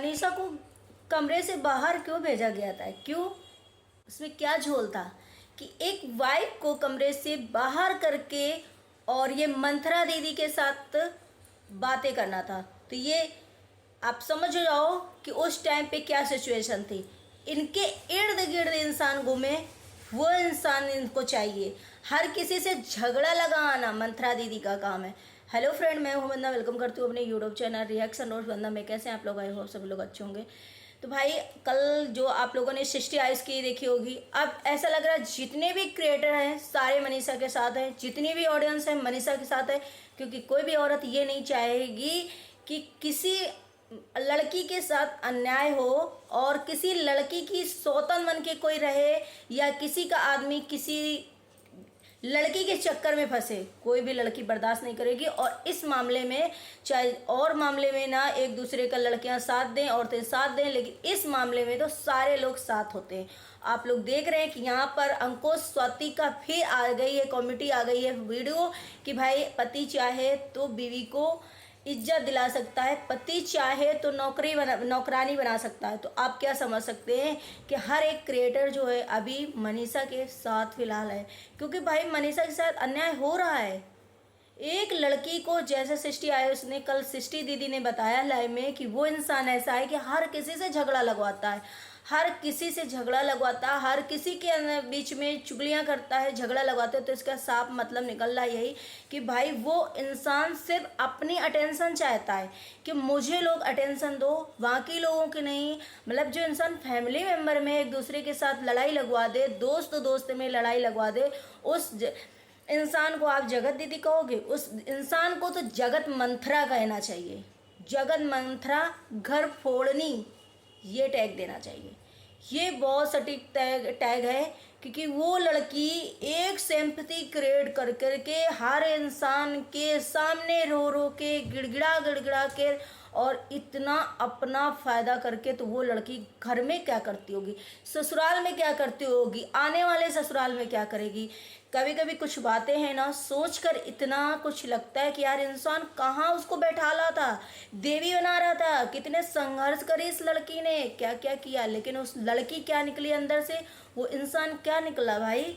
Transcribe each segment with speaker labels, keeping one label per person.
Speaker 1: मनीषा को कमरे से बाहर क्यों भेजा गया था? क्यों? उसमें क्या झोल था कि एक वाइफ को कमरे से बाहर करके और ये मंथरा दीदी के साथ बातें करना था। तो ये आप समझ जाओ कि उस टाइम पे क्या सिचुएशन थी। इनके इर्द गिर्द इंसान घूमे, वो इंसान इनको चाहिए। हर किसी से झगड़ा लगाना मंथरा दीदी का काम है। हेलो फ्रेंड, मैं हूं वंदना, वेलकम करती हूँ अपने यूट्यूब चैनल रिएक्शन नोट्स वंदना में। कैसे हैं आप लोग? आई होप सब लोग अच्छे होंगे। तो भाई, कल जो आप लोगों ने 60 आइज की देखी होगी, अब ऐसा लग रहा है जितने भी क्रिएटर हैं सारे मनीषा के साथ हैं, जितनी भी ऑडियंस है मनीषा के साथ है। क्योंकि कोई भी औरत ये नहीं चाहेगी कि किसी लड़की के साथ अन्याय हो और किसी लड़की की सौतन बन के कोई रहे, या किसी का आदमी किसी लड़की के चक्कर में फंसे। कोई भी लड़की बर्दाश्त नहीं करेगी। और इस मामले में, चाहे और मामले में ना एक दूसरे का लड़कियां साथ दें, औरतें साथ दें, लेकिन इस मामले में तो सारे लोग साथ होते हैं। आप लोग देख रहे हैं कि यहाँ पर अंकुश स्वाति का फिर आ गई है, कॉमेडी आ गई है वीडियो कि भाई पति चाहे तो बीवी को इज्जत दिला सकता है, पति चाहे तो नौकरानी बना सकता है। तो आप क्या समझ सकते हैं कि हर एक क्रिएटर जो है अभी मनीषा के साथ फिलहाल है। क्योंकि भाई मनीषा के साथ अन्याय हो रहा है। एक लड़की को, जैसे सृष्टि आए, उसने कल सृष्टि दीदी ने बताया लाइव में कि वो इंसान ऐसा है कि हर किसी से झगड़ा लगवाता है, हर किसी से झगड़ा लगवाता है, हर किसी के बीच में चुगलियां करता है, झगड़ा लगवाते हैं। तो इसका साफ मतलब निकल रहा है यही कि भाई वो इंसान सिर्फ अपनी अटेंशन चाहता है कि मुझे लोग अटेंशन दो, बाकी लोगों की नहीं। मतलब जो इंसान फैमिली मेम्बर में एक दूसरे के साथ लड़ाई लगवा दे, दोस्त दोस्त में लड़ाई लगवा दे, उस इंसान को आप जगत दीदी कहोगे? उस इंसान को तो जगत मंथरा कहना चाहिए। जगत मंथरा घर फोड़नी, ये टैग देना चाहिए। ये बहुत सटीक टैग है। क्योंकि वो लड़की एक सिंपैथी क्रिएट कर करके हर इंसान के सामने रो रो के गिड़गिड़ा के और इतना अपना फायदा करके, तो वो लड़की घर में क्या करती होगी, ससुराल में क्या करती होगी, आने वाले ससुराल में क्या करेगी। कभी कभी कुछ बातें हैं ना, सोचकर इतना कुछ लगता है कि यार इंसान कहाँ उसको बैठा ला था, देवी बना रहा था। कितने संघर्ष करे इस लड़की ने, क्या क्या किया, लेकिन उस लड़की क्या निकली अंदर से, वो इंसान क्या निकला भाई।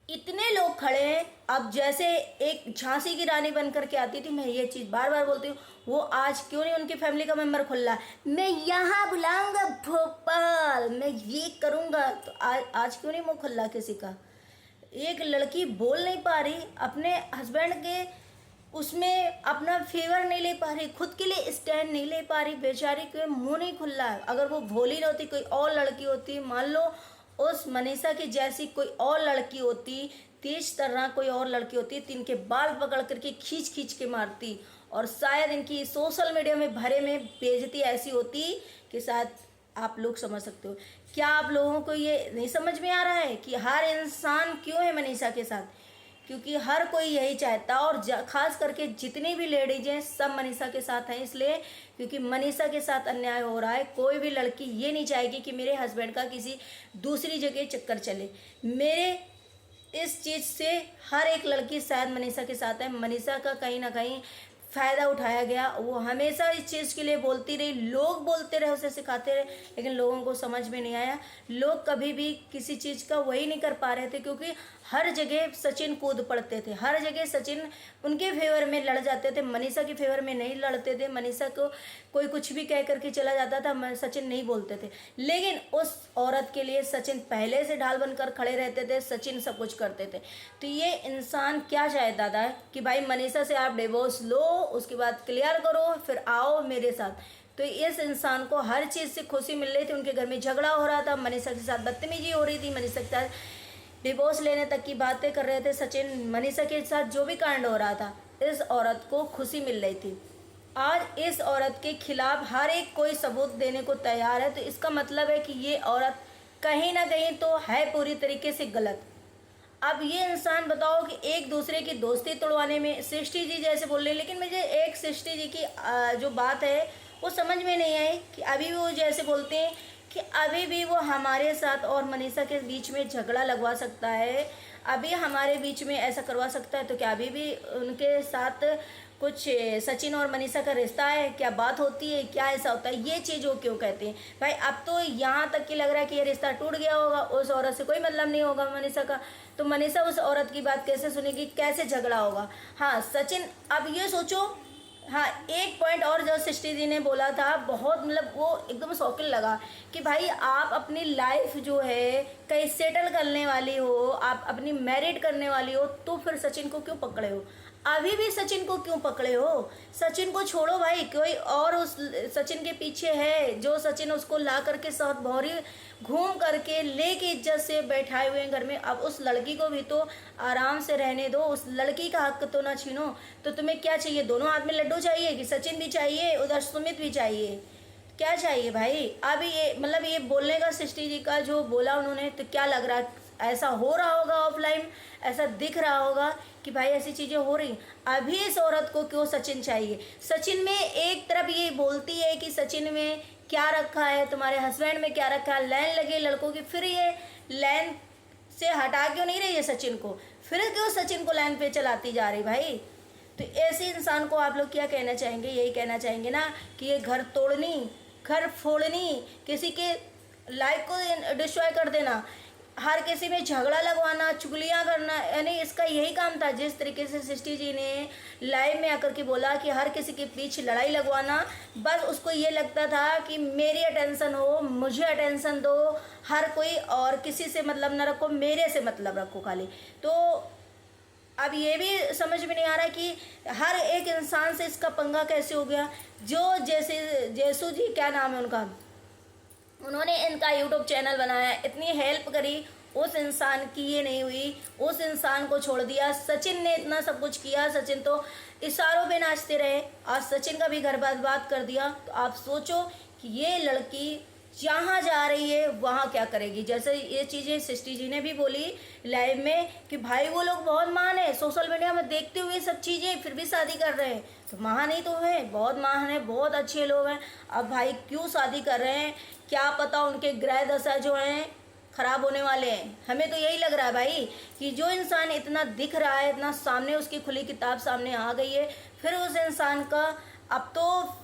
Speaker 1: इतने लोग खड़े हैं। अब जैसे एक झांसी की रानी बनकर के आती थी, मैं ये चीज़ बार बार बोलती हूँ, वो आज क्यों नहीं उनकी फैमिली का मेंबर खुल रहा है? मैं यहाँ बुलाऊंगा भोपाल, मैं ये करूँगा। तो आज क्यों नहीं मुँह खुल रहा किसी का? एक लड़की बोल नहीं पा रही, अपने हस्बैंड के उसमें अपना फेवर नहीं ले पा रही, खुद के लिए स्टैंड नहीं ले पा रही, बेचारी के मुंह नहीं खुल रहा है। अगर वो भोली होती, कोई और लड़की होती, मान लो उस मनीषा की जैसी कोई और लड़की होती, तेज तरह कोई और लड़की होती, तो इनके बाल पकड़ करके खींच खींच के मारती, और शायद इनकी सोशल मीडिया में भरे में बेइज्जती ऐसी होती कि शायद आप लोग समझ सकते हो। क्या आप लोगों को ये नहीं समझ में आ रहा है कि हर इंसान क्यों है मनीषा के साथ? क्योंकि हर कोई यही चाहता है, और खास करके जितनी भी लेडीज हैं सब मनीषा के साथ हैं। इसलिए क्योंकि मनीषा के साथ अन्याय हो रहा है। कोई भी लड़की ये नहीं चाहेगी कि मेरे हस्बैंड का किसी दूसरी जगह चक्कर चले। मेरे इस चीज़ से हर एक लड़की शायद मनीषा के साथ है। मनीषा का कहीं ना कहीं फ़ायदा उठाया गया। वो हमेशा इस चीज़ के लिए बोलती रही, लोग बोलते रहे, उसे सिखाते रहे, लेकिन लोगों को समझ में नहीं आया। लोग कभी भी किसी चीज़ का वही नहीं कर पा रहे थे, क्योंकि हर जगह सचिन कूद पड़ते थे, हर जगह सचिन उनके फेवर में लड़ जाते थे, मनीषा के फेवर में नहीं लड़ते थे। मनीषा को कोई कुछ भी कह करके चला जाता था, सचिन नहीं बोलते थे। लेकिन उस औरत के लिए सचिन पहले से ढाल बनकर खड़े रहते थे, सचिन सब कुछ करते थे। तो ये इंसान क्या चाहता था कि भाई मनीषा से आप डिवोर्स लो, उसके बाद क्लियर करो, फिर आओ मेरे साथ। तो इस इंसान को हर चीज़ से खुशी मिल रही थी। उनके घर में झगड़ा हो रहा था, मनीषा के साथ बदतमीजी हो रही थी, मनीषा के साथ डिवोर्स लेने तक की बातें कर रहे थे सचिन, मनीषा के साथ जो भी कांड हो रहा था, इस औरत को खुशी मिल रही थी। आज इस औरत के खिलाफ हर एक कोई सबूत देने को तैयार है। तो इसका मतलब है कि ये औरत कहीं ना कहीं तो है पूरी तरीके से गलत। अब ये इंसान बताओ कि एक दूसरे की दोस्ती तोड़वाने में सृष्टि जी जैसे बोल रहे हैं, लेकिन मुझे एक सृष्टि जी की जो बात है वो समझ में नहीं आई कि अभी भी वो जैसे बोलते हैं कि अभी भी वो हमारे साथ और मनीषा के बीच में झगड़ा लगवा सकता है, अभी हमारे बीच में ऐसा करवा सकता है। तो क्या अभी भी उनके साथ कुछ सचिन और मनीषा का रिश्ता है, क्या बात होती है, क्या ऐसा होता है, ये चीज़ वो क्यों कहते हैं भाई। अब तो यहाँ तक कि लग रहा है कि ये रिश्ता टूट गया होगा, उस औरत से कोई मतलब नहीं होगा मनीषा का, तो मनीषा उस औरत की बात कैसे सुनेगी, कैसे झगड़ा होगा। हाँ सचिन, अब ये सोचो, हाँ एक पॉइंट और जो सृष्टि जी ने बोला था, बहुत मतलब वो एकदम शौकीन लगा कि भाई आप अपनी लाइफ जो है कहीं सेटल करने वाली हो, आप अपनी मैरिड करने वाली हो, तो फिर सचिन को क्यों पकड़े हो, अभी भी सचिन को क्यों पकड़े हो। सचिन को छोड़ो भाई, कोई और उस सचिन के पीछे है, जो सचिन उसको ला करके साथ भौरी घूम करके लेके इज्जत से बैठाए हुए हैं घर में। अब उस लड़की को भी तो आराम से रहने दो, उस लड़की का हक तो ना छीनो। तो तुम्हें क्या चाहिए, दोनों हाथ में लड्डू चाहिए कि सचिन भी चाहिए उधर सुमित भी चाहिए, क्या चाहिए भाई। अब ये मतलब ये बोलने का सृष्टि जी का जो बोला उन्होंने, तो क्या लग रहा है ऐसा हो रहा होगा ऑफलाइन, ऐसा दिख रहा होगा कि भाई ऐसी चीज़ें हो रही। अभी इस औरत को क्यों सचिन चाहिए। सचिन में एक तरफ ये बोलती है कि सचिन में क्या रखा है, तुम्हारे हस्बैंड में क्या रखा है, लाइन लगे लड़कों की, फिर ये लाइन से हटा क्यों नहीं रही है सचिन को, फिर क्यों सचिन को लाइन पे चलाती जा रही भाई। तो ऐसे इंसान को आप लोग क्या कहना चाहेंगे, यही कहना चाहेंगे ना कि ये घर तोड़नी, घर फोड़नी, किसी के लाइफ को डिस्ट्रॉय कर देना, हर किसी में झगड़ा लगवाना, चुगलियाँ करना, यानी इसका यही काम था। जिस तरीके से सृष्टि जी ने लाइव में आकर के बोला कि हर किसी के पीछे लड़ाई लगवाना, बस उसको ये लगता था कि मेरी अटेंशन हो, मुझे अटेंशन दो, हर कोई और किसी से मतलब ना रखो, मेरे से मतलब रखो खाली। तो अब ये भी समझ में नहीं आ रहा कि हर एक इंसान से इसका पंगा कैसे हो गया। जो जैसे जैसू जी, क्या नाम है उनका, उन्होंने इनका यूट्यूब चैनल बनाया, इतनी हेल्प करी, उस इंसान की ये नहीं हुई, उस इंसान को छोड़ दिया। सचिन ने इतना सब कुछ किया, सचिन तो इशारों पे नाचते रहे, आज सचिन का भी घर बर्बाद कर दिया। तो आप सोचो कि ये लड़की जहाँ जा रही है वहाँ क्या करेगी। जैसे ये चीज़ें सृष्टि जी ने भी बोली लाइव में कि भाई वो लोग बहुत महान है, सोशल मीडिया में देखते हुए सब चीज़ें फिर भी शादी कर रहे हैं, तो महान ही तो है, बहुत महान है, बहुत अच्छे लोग हैं। अब भाई क्यों शादी कर रहे हैं, क्या पता उनके ग्रह दशा जो हैं खराब होने वाले हैं। हमें तो यही लग रहा है भाई कि जो इंसान इतना दिख रहा है, इतना सामने उसकी खुली किताब सामने आ गई है, फिर उस इंसान का अब तो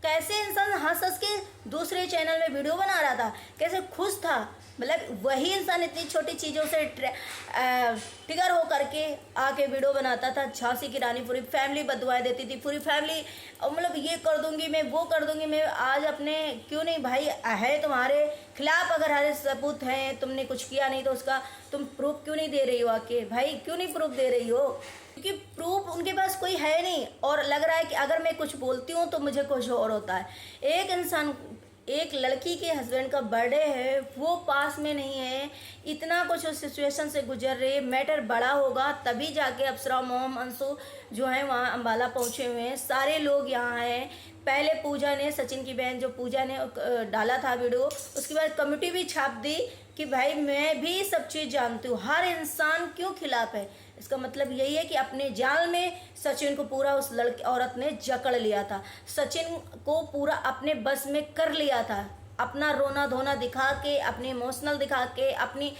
Speaker 1: कैसे इंसान हंस हंस के दूसरे चैनल में वीडियो बना रहा था, कैसे खुश था। मतलब वही इंसान इतनी छोटी चीज़ों से ट्रिगर हो करके आके वीडियो बनाता था। झांसी की रानी पूरी फैमिली बददुआएं देती थी, पूरी फैमिली मतलब ये कर दूंगी मैं, वो कर दूंगी मैं। आज अपने क्यों नहीं भाई है तुम्हारे खिलाफ, अगर हरे सबूत हैं, तुमने कुछ किया नहीं तो उसका तुम प्रूफ क्यों नहीं दे रही हो आके भाई, क्यों नहीं प्रूफ दे रही हो, क्योंकि प्रूफ उनके पास कोई है नहीं। और लग रहा है कि अगर मैं कुछ बोलती हूँ तो मुझे कुछ और होता है। एक इंसान, एक लड़की के हस्बैंड का बर्थडे है, वो पास में नहीं है, इतना कुछ उस सिचुएशन से गुजर रही है, मैटर बड़ा होगा तभी जाके अप्सरा, मोम, अंशु जो है वहाँ अम्बाला पहुँचे हुए हैं, सारे लोग यहाँ हैं। पहले पूजा ने, सचिन की बहन जो पूजा ने डाला था वीडियो, उसके बाद कमेटी भी छाप दी कि भाई मैं भी सब चीज़ जानती हूँ, हर इंसान क्यों खिलाफ है। इसका मतलब यही है कि अपने जाल में सचिन को पूरा उस लड़की औरत ने जकड़ लिया था, सचिन को पूरा अपने बस में कर लिया था। अपना रोना धोना दिखा के, अपनी इमोशनल दिखा के, अपनी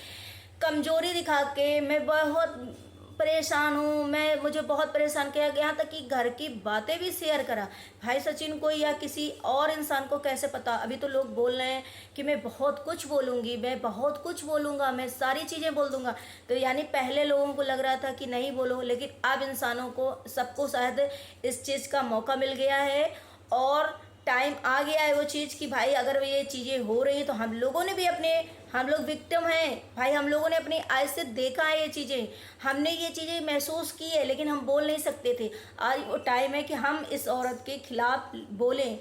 Speaker 1: कमजोरी दिखा के, मैं बहुत परेशान हूँ, मुझे बहुत परेशान किया गया, यहाँ तक कि घर की बातें भी शेयर करा। भाई सचिन को या किसी और इंसान को कैसे पता। अभी तो लोग बोल रहे हैं कि मैं बहुत कुछ बोलूँगी, मैं बहुत कुछ बोलूँगा, मैं सारी चीज़ें बोल दूँगा। तो यानी पहले लोगों को लग रहा था कि नहीं बोलो, लेकिन अब इंसानों को, सबको शायद इस चीज़ का मौका मिल गया है और टाइम आ गया है वो चीज़ कि भाई अगर ये चीज़ें हो रही हैं तो हम लोगों ने भी हम लोग विक्टिम हैं भाई, हम लोगों ने अपनी आइज़ से देखा है ये चीज़ें, हमने ये चीज़ें महसूस की है, लेकिन हम बोल नहीं सकते थे। आज वो टाइम है कि हम इस औरत के खिलाफ बोलें,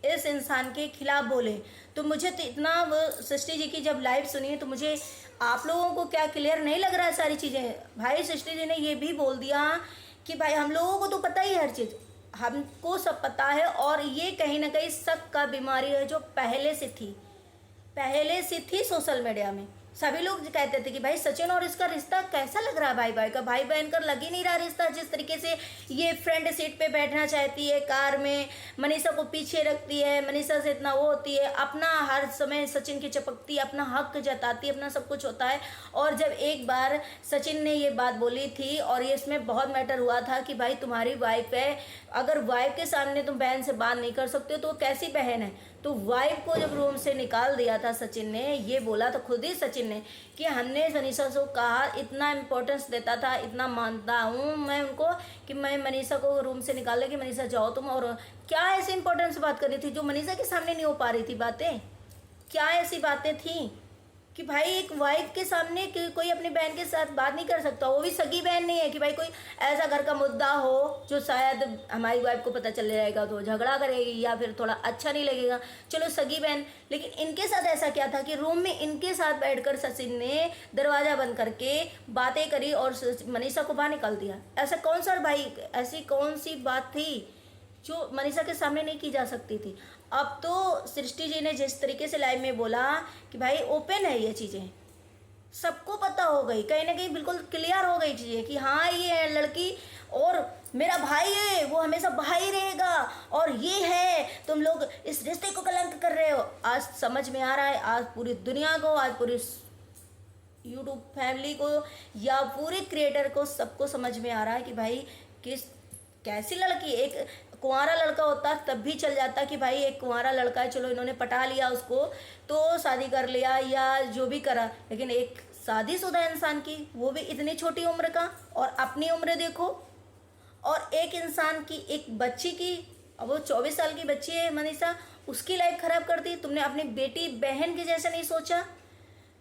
Speaker 1: इस इंसान के खिलाफ बोलें। तो मुझे तो इतना वो सृष्टि जी की जब लाइव सुनी तो मुझे, आप लोगों को क्या क्लियर नहीं लग रहा है सारी चीज़ें। भाई सृष्टि जी ने ये भी बोल दिया कि भाई हम लोगों को तो पता ही है हर चीज़, हमको सब पता है, और ये कहीं ना कहीं शक का बीमारी है जो पहले से थी सोशल मीडिया में। सभी लोग कहते थे कि भाई सचिन और इसका रिश्ता कैसा लग रहा है, भाई भाई का, भाई बहन का लग ही नहीं रहा रिश्ता। जिस तरीके से ये फ्रंट सीट पे बैठना चाहती है कार में, मनीषा को पीछे रखती है, मनीषा से इतना वो होती है, अपना हर समय सचिन की चपकती, अपना हक जताती, अपना सब कुछ होता है। और जब एक बार सचिन ने ये बात बोली थी और ये इसमें बहुत मैटर हुआ था कि भाई तुम्हारी वाइफ है, अगर वाइफ के सामने तुम बहन से बात नहीं कर सकते हो तो वो कैसी बहन है। तो वाइफ को जब रूम से निकाल दिया था सचिन ने, ये बोला तो खुद ही सचिन ने कि हमने मनीषा को कहा, इतना इम्पोर्टेंस देता था, इतना मानता हूँ मैं उनको कि मैं मनीषा को रूम से निकाल ले कि मनीषा जाओ तुम। और क्या ऐसी इंपॉर्टेंस बात करनी थी जो मनीषा के सामने नहीं हो पा रही थी बातें, क्या ऐसी बातें थी कि भाई एक वाइफ के सामने कोई अपनी बहन के साथ बात नहीं कर सकता, वो भी सगी बहन नहीं है कि भाई कोई ऐसा घर का मुद्दा हो जो शायद हमारी वाइफ को पता चल जाएगा तो झगड़ा करेगी या फिर थोड़ा अच्छा नहीं लगेगा, चलो सगी बहन। लेकिन इनके साथ ऐसा क्या था कि रूम में इनके साथ बैठकर सचिन ने दरवाज़ा बंद करके बातें करी और मनीषा को बाहर निकाल दिया। ऐसा कौन सा भाई, ऐसी कौन सी बात थी जो मनीषा के सामने नहीं की जा सकती थी। अब तो सृष्टि जी ने जिस तरीके से लाइव में बोला कि भाई ओपन है ये चीज़ें, सबको पता हो गई, कहीं ना कहीं बिल्कुल क्लियर हो गई चीज़ें कि हाँ ये है लड़की और मेरा भाई है, वो हमेशा भाई रहेगा, और ये है तुम लोग इस रिश्ते को कलंक कर रहे हो। आज समझ में आ रहा है, आज पूरी दुनिया को, आज पूरी यूट्यूब फैमिली को या पूरे क्रिएटर को, सबको समझ में आ रहा है कि भाई किस कैसी लड़की। एक कुंवारा लड़का होता तब भी चल जाता कि भाई एक कुंवारा लड़का है, चलो इन्होंने पटा लिया उसको तो शादी कर लिया या जो भी करा, लेकिन एक शादीशुदा इंसान की, वो भी इतनी छोटी उम्र का, और अपनी उम्र देखो, और एक इंसान की, एक बच्ची की, अब वो 24 साल की बच्ची है मनीषा, उसकी लाइफ खराब कर दी तुमने। अपनी बेटी बहन के जैसा नहीं सोचा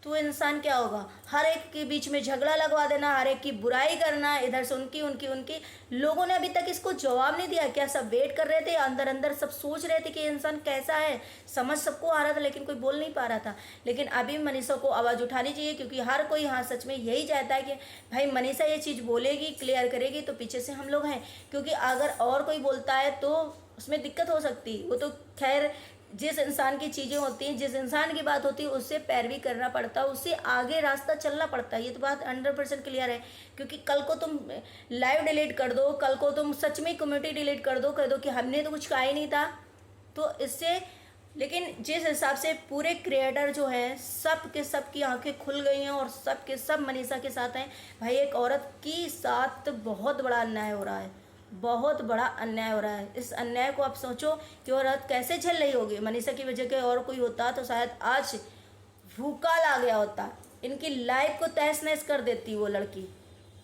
Speaker 1: तो इंसान क्या होगा। हर एक के बीच में झगड़ा लगवा देना, हर एक की बुराई करना, इधर से उनकी उनकी उनकी। लोगों ने अभी तक इसको जवाब नहीं दिया। क्या सब वेट कर रहे थे, अंदर अंदर सब सोच रहे थे कि इंसान कैसा है, समझ सबको आ रहा था लेकिन कोई बोल नहीं पा रहा था। लेकिन अभी मनीषा को आवाज़ उठानी चाहिए, क्योंकि हर कोई हाँ सच में यही चाहता है कि भाई मनीषा ये चीज़ बोलेगी, क्लियर करेगी तो पीछे से हम लोग हैं। क्योंकि अगर और कोई बोलता है तो उसमें दिक्कत हो सकती, वो तो खैर जिस इंसान की चीज़ें होती हैं, जिस इंसान की बात होती है उससे पैरवी करना पड़ता है, उससे आगे रास्ता चलना पड़ता है। ये तो बात 100% क्लियर है। क्योंकि कल को तुम लाइव डिलीट कर दो, कल को तुम सच में कम्युनिटी डिलीट कर दो, कह दो कि हमने तो कुछ कहा ही नहीं था, तो इससे। लेकिन जिस हिसाब से पूरे क्रिएटर जो हैं सब के सब की आंखें खुल गई हैं और सब के सब मनीषा के साथ हैं। भाई एक औरत की साथ बहुत बड़ा अन्याय हो रहा है, बहुत बड़ा अन्याय हो रहा है। इस अन्याय को आप सोचो कि औरत कैसे झेल रही होगी। मनीषा की वजह के और कोई होता तो शायद आज भूकाल आ गया होता, इनकी लाइफ को तहस नहस कर देती वो लड़की।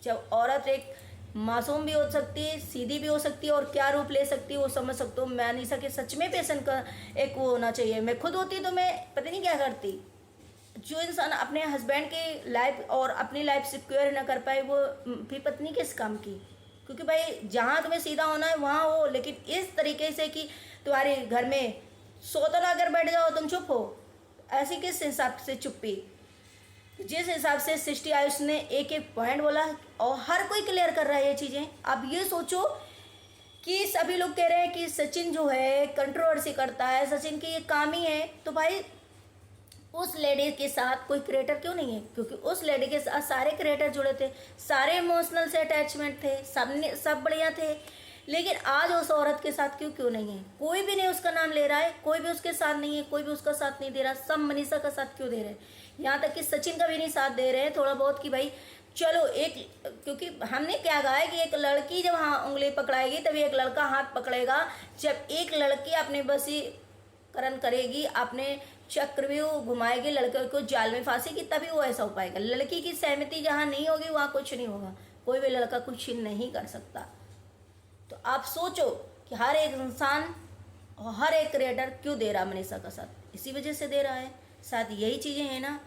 Speaker 1: जब औरत एक मासूम भी हो सकती है, सीधी भी हो सकती है, और क्या रूप ले सकती है वो समझ सकते हो। मनीषा के सच में पेशेंट का एक वो होना चाहिए। मैं खुद होती तो मैं पता नहीं क्या करती। जो इंसान अपने हस्बैंड की लाइफ और अपनी लाइफ सिक्योर ना कर पाए वो भी पत्नी किस काम की। क्योंकि भाई जहाँ तुम्हें सीधा होना है वहाँ हो, लेकिन इस तरीके से कि तुम्हारे घर में सोता ना अगर बैठ जाओ तुम चुप हो, ऐसी किस हिसाब से चुप्पी। जिस हिसाब से सृष्टि आयुष ने एक एक पॉइंट बोला और हर कोई क्लियर कर रहा है ये चीज़ें। अब ये सोचो कि सभी लोग कह रहे हैं कि सचिन जो है कंट्रोवर्सी करता है, सचिन की ये काम ही है, तो भाई उस लेडी के साथ कोई क्रिएटर क्यों नहीं है? क्योंकि उस लेडी के साथ सारे क्रिएटर जुड़े थे, सारे इमोशनल से अटैचमेंट थे, सब बढ़िया थे। लेकिन आज उस औरत के साथ क्यों नहीं है? कोई भी नहीं उसका नाम ले रहा है, कोई भी उसके साथ नहीं है, कोई भी उसका साथ नहीं दे रहा। सब मनीषा का साथ क्यों दे रहे हैं? यहाँ तक कि सचिन का भी नहीं साथ दे रहे हैं थोड़ा बहुत कि भाई चलो एक, क्योंकि हमने क्या कहा है कि एक लड़की जब हाँ उंगली पकड़ाएगी तभी एक लड़का हाथ पकड़ेगा। जब एक लड़की अपने वशीकरण करेगी, अपने चक्रव्यूह घुमाएगी, लड़के को जाल में फांसेगी, तभी वो ऐसा हो पाएगा। लड़की की सहमति जहाँ नहीं होगी वहाँ कुछ नहीं होगा, कोई भी लड़का कुछ नहीं कर सकता। तो आप सोचो कि हर एक इंसान और हर एक क्रिएटर क्यों दे रहा मनीषा का साथ? इसी वजह से दे रहा है, शायद यही चीज़ें हैं ना।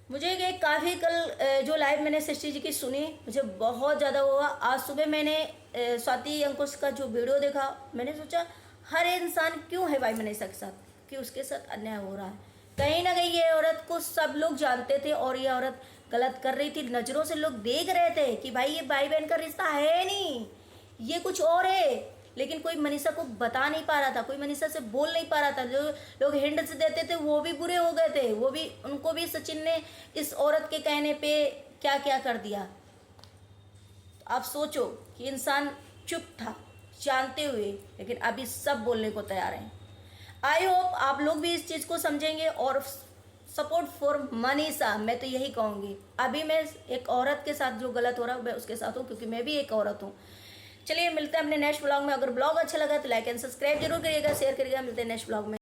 Speaker 1: मुझे ये काफ़ी कल जो लाइव मैंने सृष्टि जी की सुनी, मुझे बहुत ज़्यादा हुआ। आज सुबह मैंने स्वाति अंकुश का जो वीडियो देखा, मैंने सोचा हर इंसान क्यों है भाई मनीषा के साथ, कि उसके साथ अन्याय हो रहा है। कहीं ना कहीं ये औरत को सब लोग जानते थे और ये औरत गलत कर रही थी। नज़रों से लोग देख रहे थे कि भाई ये भाई बहन का रिश्ता है नहीं, ये कुछ और है। लेकिन कोई मनीषा को बता नहीं पा रहा था, कोई मनीषा से बोल नहीं पा रहा था। जो लोग हिंट्स देते थे वो भी बुरे हो गए थे, वो भी, उनको भी सचिन ने इस औरत के कहने पे क्या क्या कर दिया। आप सोचो कि इंसान चुप था जानते हुए, लेकिन अभी सब बोलने को तैयार हैं। आई होप आप लोग भी इस चीज़ को समझेंगे और सपोर्ट फॉर मनीषा, मैं तो यही कहूँगी। अभी मैं एक औरत के साथ जो गलत हो रहा है मैं उसके साथ हूँ, क्योंकि मैं भी एक औरत हूँ। चलिए मिलते हैं अपने नेक्स्ट ब्लॉग में। अगर ब्लॉग अच्छा लगा तो लाइक एंड सब्सक्राइब जरूर करिएगा, शेयर करिएगा। मिलते हैं नेक्स्ट ब्लॉग में।